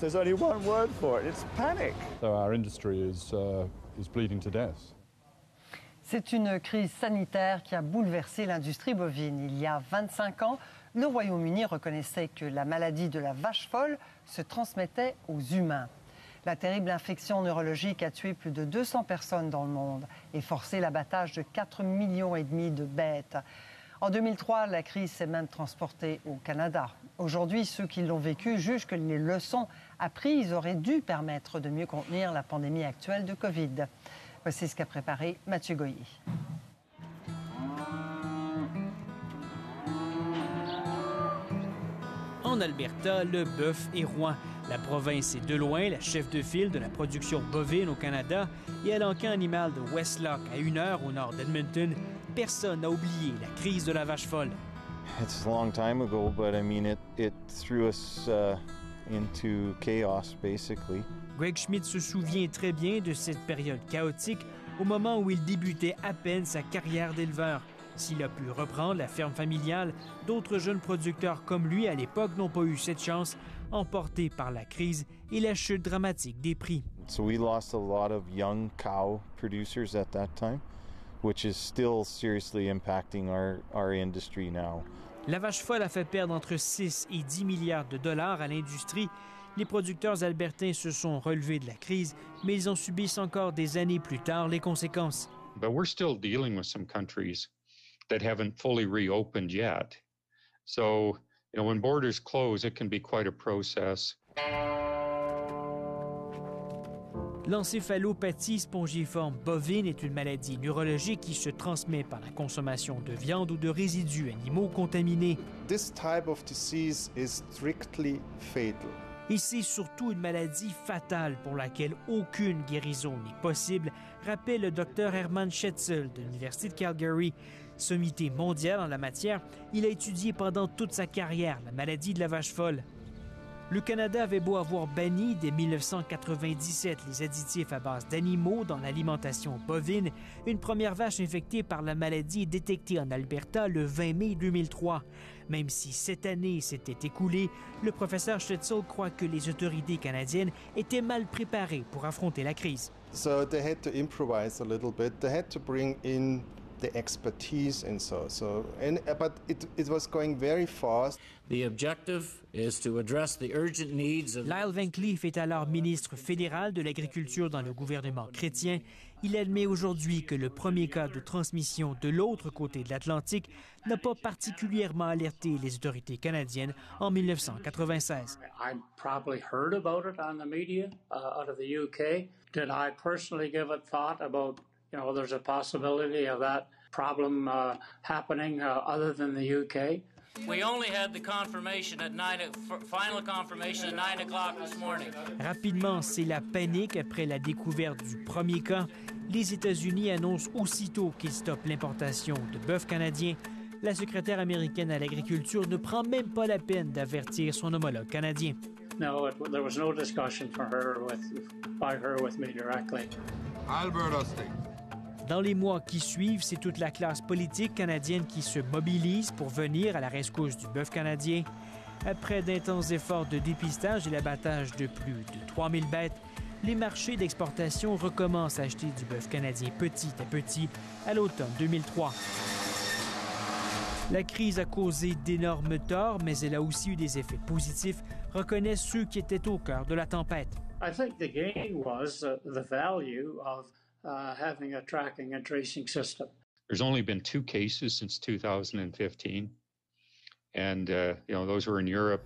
S9: There's only one word for it. It's panic.
S11: So our industry is bleeding to death.
S1: C'est une crise sanitaire qui a bouleversé l'industrie bovine. Il y a 25 ans, le Royaume-Uni reconnaissait que la maladie de la vache folle se transmettait aux humains. La terrible infection neurologique a tué plus de 200 personnes dans le monde et forcé l'abattage de 4,5 millions de bêtes. En 2003, la crise s'est même transportée au Canada. Aujourd'hui, ceux qui l'ont vécu jugent que les leçons apprises auraient dû permettre de mieux contenir la pandémie actuelle de Covid. Voici ce qu'a préparé Mathieu Goyer.
S15: En Alberta, le bœuf est roi. La province est de loin la chef de file de la production bovine au Canada et à l'encamp animal de Westlock, à 1 heure au nord d'Edmonton, personne n'a oublié la crise de la vache folle.
S3: It's a long time ago, but I mean, it threw us into chaos, basically.
S15: Greg Schmidt se souvient très bien de cette période chaotique au moment où il débutait à peine sa carrière d'éleveur. S'il a pu reprendre la ferme familiale, d'autres jeunes producteurs comme lui à l'époque n'ont pas eu cette chance, emportés par la crise et la chute dramatique des prix.
S3: So we lost a lot of young cow producers at that time, which is still seriously impacting our industry now.
S15: La vache folle a fait perdre entre 6 et 10 milliards de dollars à l'industrie. Les producteurs albertains se sont relevés de la crise, mais ils en subissent encore des années plus tard les conséquences.
S17: But we're still dealing with some countries that haven't fully reopened yet. So, when borders close, it can be quite a process.
S15: L'encéphalopathie spongiforme bovine est une maladie neurologique qui se transmet par la consommation de viande ou de résidus animaux contaminés.
S9: This type of disease is strictly fatal.
S15: Et c'est surtout une maladie fatale pour laquelle aucune guérison n'est possible, rappelle le Dr Herman Schetzel de l'Université de Calgary. Sommité mondiale en la matière, il a étudié pendant toute sa carrière la maladie de la vache folle. Le Canada avait beau avoir banni dès 1997 les additifs à base d'animaux dans l'alimentation bovine, une première vache infectée par la maladie est détectée en Alberta le 20 mai 2003. Même si cette année s'était écoulée, le professeur Schetzel croit que les autorités canadiennes étaient mal préparées pour affronter la crise.
S9: So they had to improvise a little bit. They had to bring in the expertise and but it was going very fast.
S18: The objective is to address the urgent needs of...
S15: Lyle Van Cleef est alors ministre fédéral de l'Agriculture dans le gouvernement chrétien. Il admet aujourd'hui que le premier cas de transmission de l'autre côté de l'Atlantique n'a pas particulièrement alerté les autorités canadiennes en 1996.
S20: I probably heard about it on the media out of the UK. Did I personally give it thought about, there's a possibility of that problem happening other than the UK?
S18: We only had the confirmation at final confirmation at 9 o'clock this morning.
S15: Rapidement, c'est la panique après la découverte du premier cas. Les États-Unis annoncent aussitôt qu'ils stoppent l'importation de bœuf canadien. La secrétaire américaine à l'agriculture ne prend même pas la peine d'avertir son homologue canadien.
S20: No, there was no discussion by her with me directly.
S11: Alberta State.
S15: Dans les mois qui suivent, c'est toute la classe politique canadienne qui se mobilise pour venir à la rescousse du bœuf canadien. Après d'intenses efforts de dépistage et l'abattage de plus de 3000 bêtes, les marchés d'exportation recommencent à acheter du bœuf canadien petit à petit à l'automne 2003. La crise a causé d'énormes torts, mais elle a aussi eu des effets positifs, reconnaissent ceux qui étaient au cœur de la tempête.
S20: I think the gain was the value of having a tracking and tracing system.
S17: There's only been 2 cases since 2015, and those were in Europe.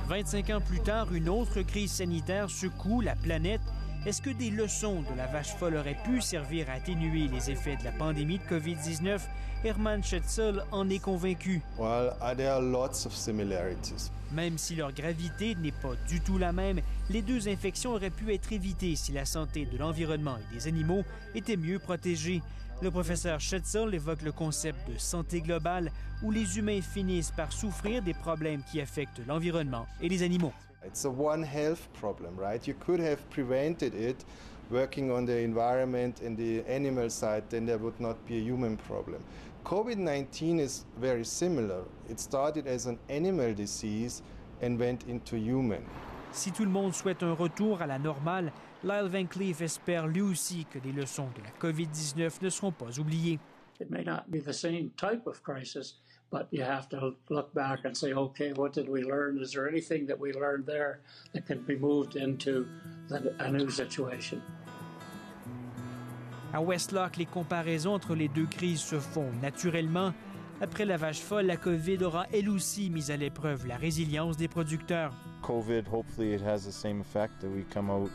S15: 25 ans plus tard, une autre crise sanitaire secoue la planète. Est-ce que des leçons de la vache folle auraient pu servir à atténuer les effets de la pandémie de COVID-19? Herman Schetzel en est convaincu.
S9: Well, there are lots of similarities.
S15: Même si leur gravité n'est pas du tout la même, les deux infections auraient pu être évitées si la santé de l'environnement et des animaux était mieux protégée. Le professeur Schetzel évoque le concept de santé globale où les humains finissent par souffrir des problèmes qui affectent l'environnement et les animaux.
S9: It's a one health problem, right? You could have prevented it working on the environment and the animal side, then there would not be a human problem. COVID-19 is very similar. It started as an animal disease, and went into human.
S15: Si tout le monde souhaite un retour à la normale, Lyle Van Cleef espère lui aussi que les leçons de la COVID-19 ne seront pas oubliées.
S20: It may not be the same type of crisis, but you have to look back and say, okay, what did we learn? Is there anything that we learned there that can be moved into a new situation?
S15: À Westlock, les comparaisons entre les deux crises se font naturellement. Après la vache folle, la COVID aura elle aussi mis à l'épreuve la résilience des producteurs.
S3: COVID, hopefully it has the same effect, that we come out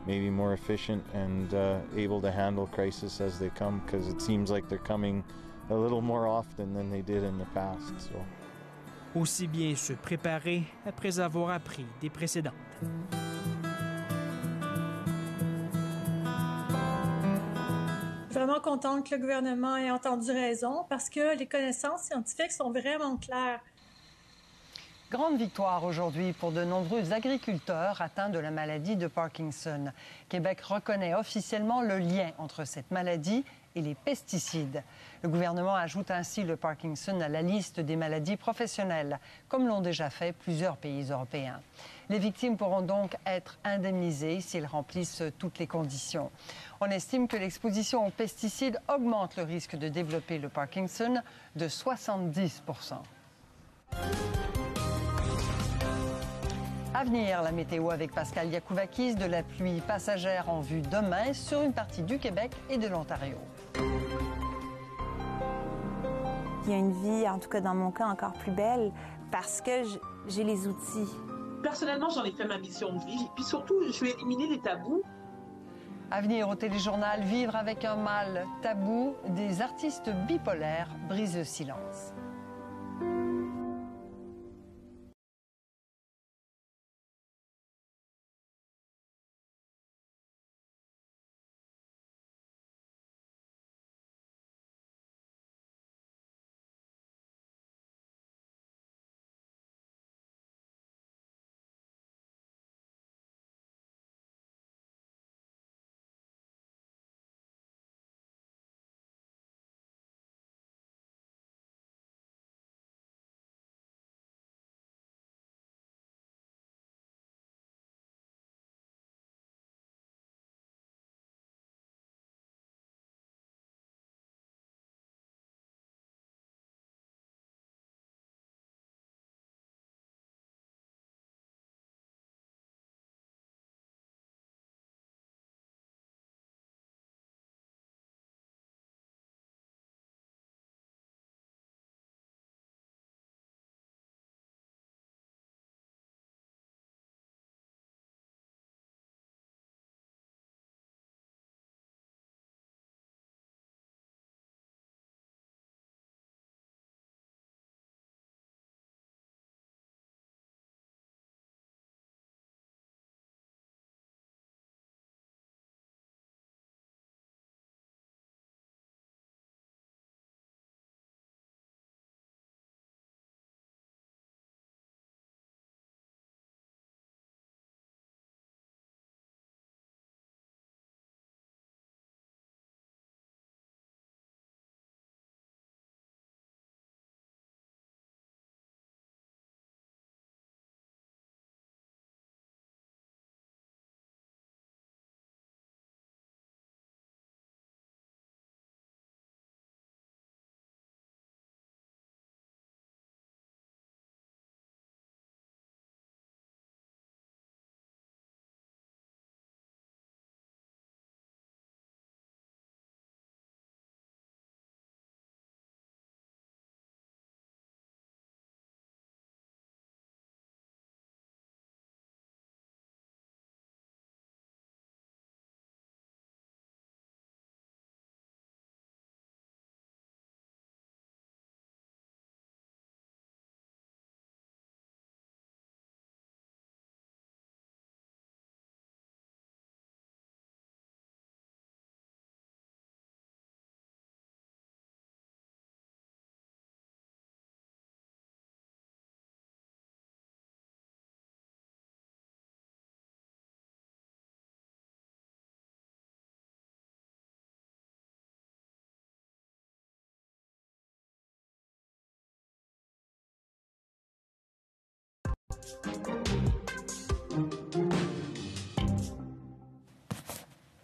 S3: maybe more efficient and able to handle crises as they come, because it seems like they're coming a little more often than they did in the past. So.
S15: Aussi bien se préparer après avoir appris des précédentes.
S2: Vraiment contente que le gouvernement ait entendu raison parce que les connaissances scientifiques sont vraiment claires.
S1: Grande victoire aujourd'hui pour de nombreux agriculteurs atteints de la maladie de Parkinson. Québec reconnaît officiellement le lien entre cette maladie et les pesticides. Le gouvernement ajoute ainsi le Parkinson à la liste des maladies professionnelles, comme l'ont déjà fait plusieurs pays européens. Les victimes pourront donc être indemnisées s'ils remplissent toutes les conditions. On estime que l'exposition aux pesticides augmente le risque de développer le Parkinson de 70%. À venir, la météo avec Pascal Yakouvakis, de la pluie passagère en vue demain sur une partie du Québec et de l'Ontario.
S16: Il y a une vie, en tout cas dans mon cas, encore plus belle parce que j'ai les outils.
S19: Personnellement, j'en ai fait ma mission de vie. Puis surtout, je vais éliminer les tabous.
S1: À venir au téléjournal, vivre avec un mal tabou, des artistes bipolaires brisent le silence.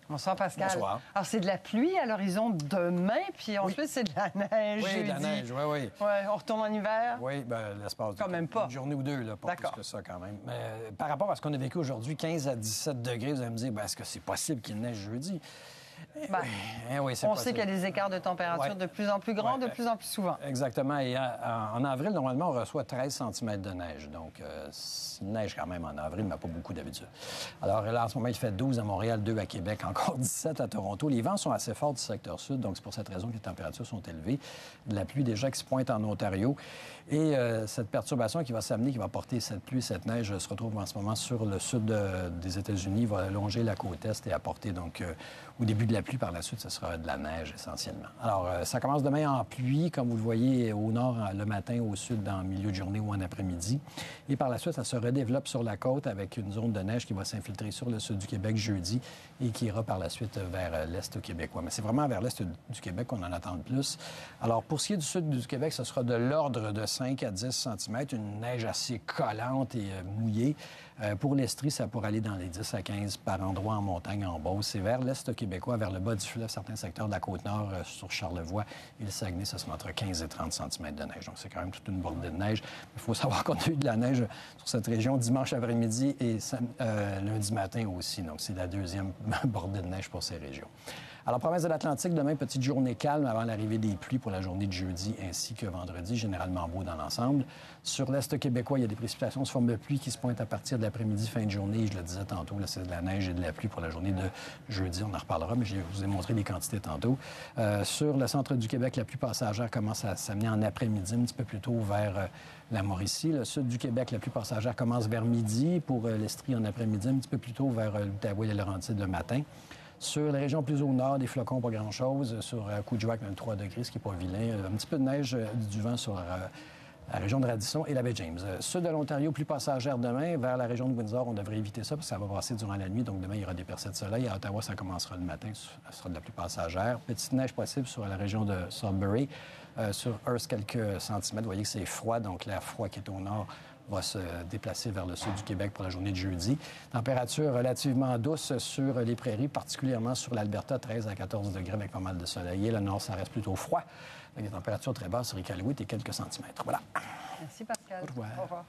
S1: Bonsoir, Pascal.
S6: Bonsoir.
S1: Alors, c'est de la pluie à l'horizon demain, puis ensuite, c'est de la neige.
S6: Oui,
S1: jeudi.
S6: de la neige, oui, oui.
S1: Ouais, on retourne en hiver?
S6: Oui, bien, l'espace
S1: quand même pas.
S6: Une journée ou deux, là, pas plus que ça, quand même. Mais par rapport à ce qu'on a vécu aujourd'hui, 15 à 17 degrés, vous allez me dire, est-ce que c'est possible qu'il neige jeudi?
S1: Ben,
S6: oui,
S1: on sait qu'il y a des écarts de température de plus en plus grands, de plus en plus souvent.
S6: Exactement. Et en avril, normalement, on reçoit 13 cm de neige. Donc, il neige quand même en avril, mais pas beaucoup d'habitude. Alors là, en ce moment, il fait 12 à Montréal, 2 à Québec, encore 17 à Toronto. Les vents sont assez forts du secteur sud, donc c'est pour cette raison que les températures sont élevées. De la pluie déjà qui se pointe en Ontario. Et cette perturbation qui va s'amener, qui va porter cette pluie, cette neige, se retrouve en ce moment sur le sud des États-Unis, va longer la côte est et apporter donc au début de la pluie. Par la suite, ce sera de la neige essentiellement. Alors, ça commence demain en pluie, comme vous le voyez, au nord le matin, au sud en milieu de journée ou en après-midi. Et par la suite, ça se redéveloppe sur la côte avec une zone de neige qui va s'infiltrer sur le sud du Québec jeudi et qui ira par la suite vers l'est québécois. Mais c'est vraiment vers l'est du Québec qu'on en attend le plus. Alors, pour ce qui est du sud du Québec, ce sera de l'ordre de 5 à 10 cm, une neige assez collante et mouillée. Pour l'Estrie, ça pourrait aller dans les 10 à 15 par endroit en montagne, en Beauce. Et vers l'est québécois, vers le bas du fleuve, certains secteurs de la Côte-Nord, sur Charlevoix et le Saguenay, ça sera entre 15 et 30 cm de neige. Donc, c'est quand même toute une bordée de neige. Il faut savoir qu'on a eu de la neige sur cette région dimanche après-midi et lundi matin aussi. Donc, c'est la deuxième bordée de neige pour ces régions. Alors, province de l'Atlantique, demain, petite journée calme avant l'arrivée des pluies pour la journée de jeudi ainsi que vendredi, généralement beau dans l'ensemble. Sur l'Est québécois, il y a des précipitations sous forme de pluie qui se pointent à partir de l'après-midi, fin de journée. Je le disais tantôt, là, c'est de la neige et de la pluie pour la journée de jeudi. On en reparlera, mais je vous ai montré les quantités tantôt. Sur le centre du Québec, la pluie passagère commence à s'amener en après-midi, un petit peu plus tôt vers la Mauricie. Le sud du Québec, la pluie passagère commence vers midi. Pour l'Estrie, en après-midi, un petit peu plus tôt vers l'Outaouais et le Laurentides le matin. Sur les régions plus au nord, des flocons, pas grand-chose. Sur Coudjouac, même 3 degrés, ce qui n'est pas vilain. Un petit peu de neige, du vent sur la région de Radisson et la baie James. Sud de l'Ontario, plus passagère demain. Vers la région de Windsor, on devrait éviter ça parce que ça va passer durant la nuit. Donc demain, il y aura des percées de soleil. À Ottawa, ça commencera le matin. Ça sera de la pluie passagère. Petite neige possible sur la région de Sudbury. Sur Hearst, quelques centimètres. Vous voyez que c'est froid, donc l'air froid qui est au nord va se déplacer vers le sud du Québec pour la journée de jeudi. Température relativement douce sur les prairies, particulièrement sur l'Alberta, 13 à 14 degrés avec pas mal de soleil. Et le nord, ça reste plutôt froid, avec des températures très basses sur Iqaluit et quelques centimètres. Voilà.
S1: Merci, Pascal.
S6: Au revoir.
S1: Au revoir.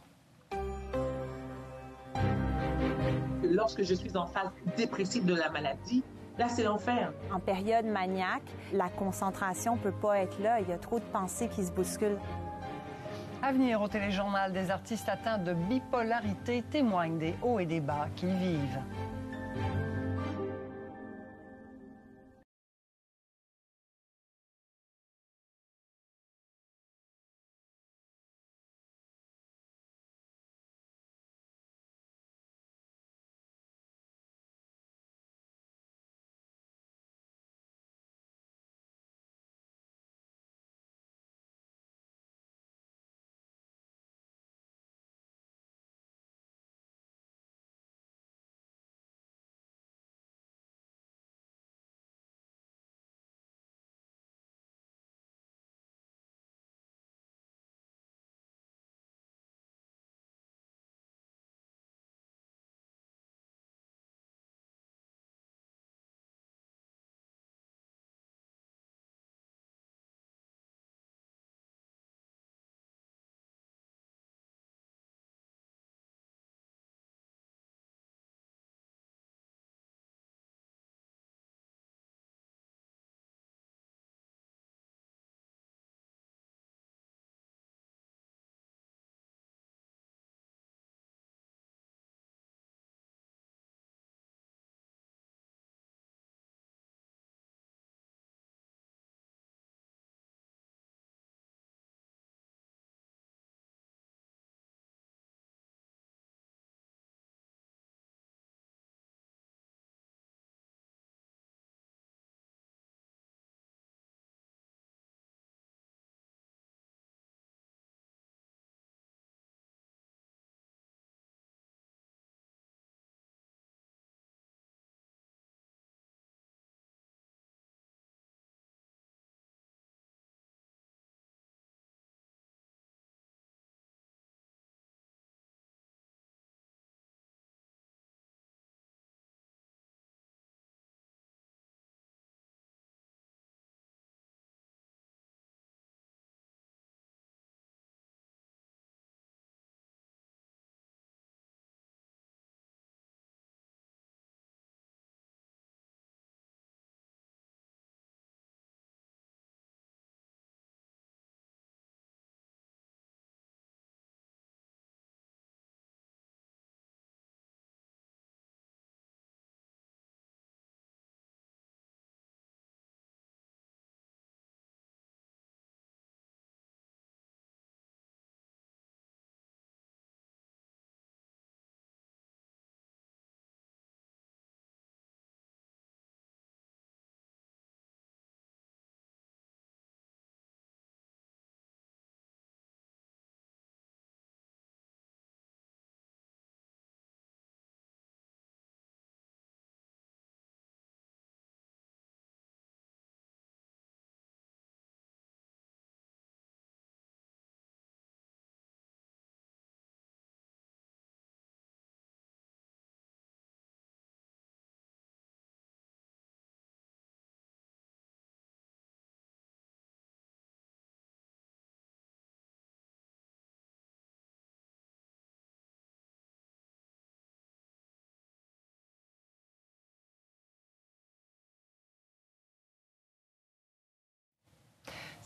S19: Lorsque je suis en phase dépressive de la maladie, là, c'est l'enfer.
S16: En période maniaque, la concentration ne peut pas être là. Il y a trop de pensées qui se bousculent.
S1: À venir au téléjournal, des artistes atteints de bipolarité témoignent des hauts et des bas qu'ils vivent.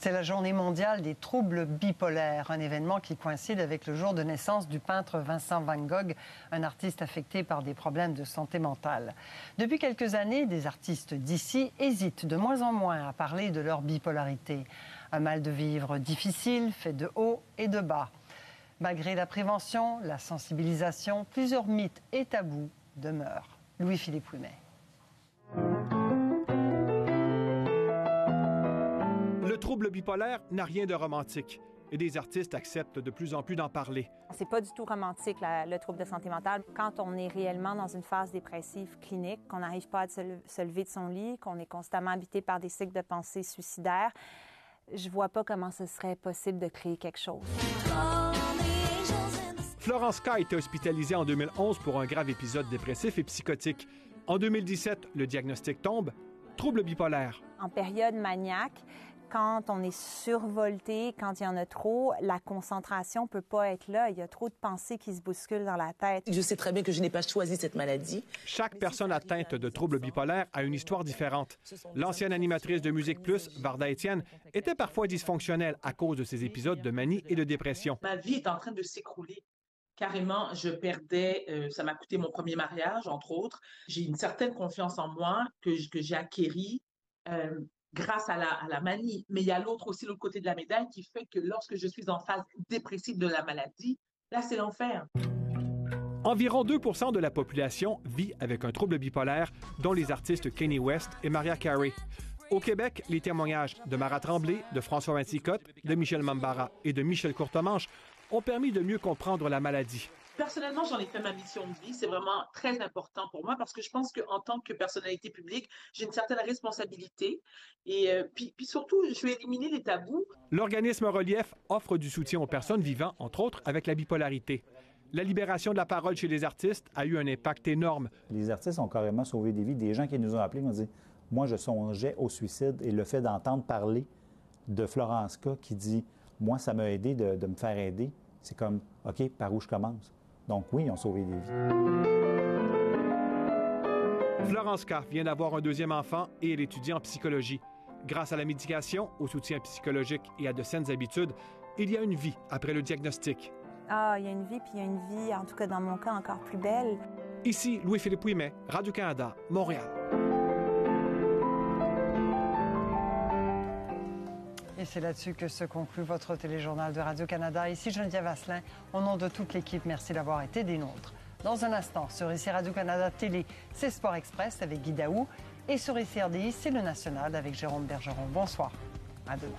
S1: C'est la journée mondiale des troubles bipolaires, un événement qui coïncide avec le jour de naissance du peintre Vincent van Gogh, un artiste affecté par des problèmes de santé mentale. Depuis quelques années, des artistes d'ici hésitent de moins en moins à parler de leur bipolarité. Un mal de vivre difficile, fait de haut et de bas. Malgré la prévention, la sensibilisation, plusieurs mythes et tabous demeurent. Louis-Philippe Ouimet.
S7: Le trouble bipolaire n'a rien de romantique et des artistes acceptent de plus en plus d'en parler.
S16: C'est pas du tout romantique, le trouble de santé mentale. Quand on est réellement dans une phase dépressive clinique, qu'on n'arrive pas à se lever de son lit, qu'on est constamment habité par des cycles de pensée suicidaires, je vois pas comment ce serait possible de créer quelque chose.
S7: Florence K. a été hospitalisée en 2011 pour un grave épisode dépressif et psychotique. En 2017, le diagnostic tombe, trouble bipolaire.
S16: En période maniaque, quand on est survolté, quand il y en a trop, la concentration peut pas être là. Il y a trop de pensées qui se bousculent dans la tête.
S8: Je sais très bien que je n'ai pas choisi cette maladie.
S7: Chaque personne atteinte de trouble bipolaire a une histoire différente. L'ancienne animatrice de Musique Plus, Varda Étienne, était parfois dysfonctionnelle à cause de ces épisodes de manie et de dépression.
S19: Ma vie est en train de s'écrouler. Carrément, je perdais, ça m'a coûté mon premier mariage, entre autres. J'ai une certaine confiance en moi que j'ai acquérie grâce à la manie. Mais il y a l'autre côté de la médaille qui fait que lorsque je suis en phase dépressive de la maladie, là, c'est l'enfer.
S7: Environ 2% de la population vit avec un trouble bipolaire, dont les artistes Kanye West et Mariah Carey. Au Québec, les témoignages de Mara Tremblay, de François Vinticotte, de Michel Mambara et de Michel Courtemanche ont permis de mieux comprendre la maladie.
S19: Personnellement, j'en ai fait ma mission de vie. C'est vraiment très important pour moi parce que je pense qu'en tant que personnalité publique, j'ai une certaine responsabilité. Et puis surtout, je vais éliminer les tabous.
S7: L'organisme Relief offre du soutien aux personnes vivant, entre autres, avec la bipolarité. La libération de la parole chez les artistes a eu un impact énorme.
S10: Les artistes ont carrément sauvé des vies. Des gens qui nous ont appelés m'ont dit « Moi, je songeais au suicide. » Et le fait d'entendre parler de Florence K. qui dit « Moi, ça m'a aidé de me faire aider. » C'est comme « OK, par où je commence? » Donc oui, ils ont sauvé des vies.
S7: Florence K. vient d'avoir un deuxième enfant et elle étudie en psychologie. Grâce à la médication, au soutien psychologique et à de saines habitudes, il y a une vie après le diagnostic.
S16: Ah, il y a une vie, puis il y a une vie, en tout cas dans mon cas, encore plus belle.
S7: Ici, Louis-Philippe Ouimet, Radio-Canada, Montréal.
S1: Et c'est là-dessus que se conclut votre téléjournal de Radio-Canada. Ici Geneviève Asselin. Au nom de toute l'équipe, merci d'avoir été des nôtres. Dans un instant, sur ici Radio-Canada Télé, c'est Sport Express avec Guy Daou. Et sur ici RDI, c'est le National avec Jérôme Bergeron. Bonsoir. À demain.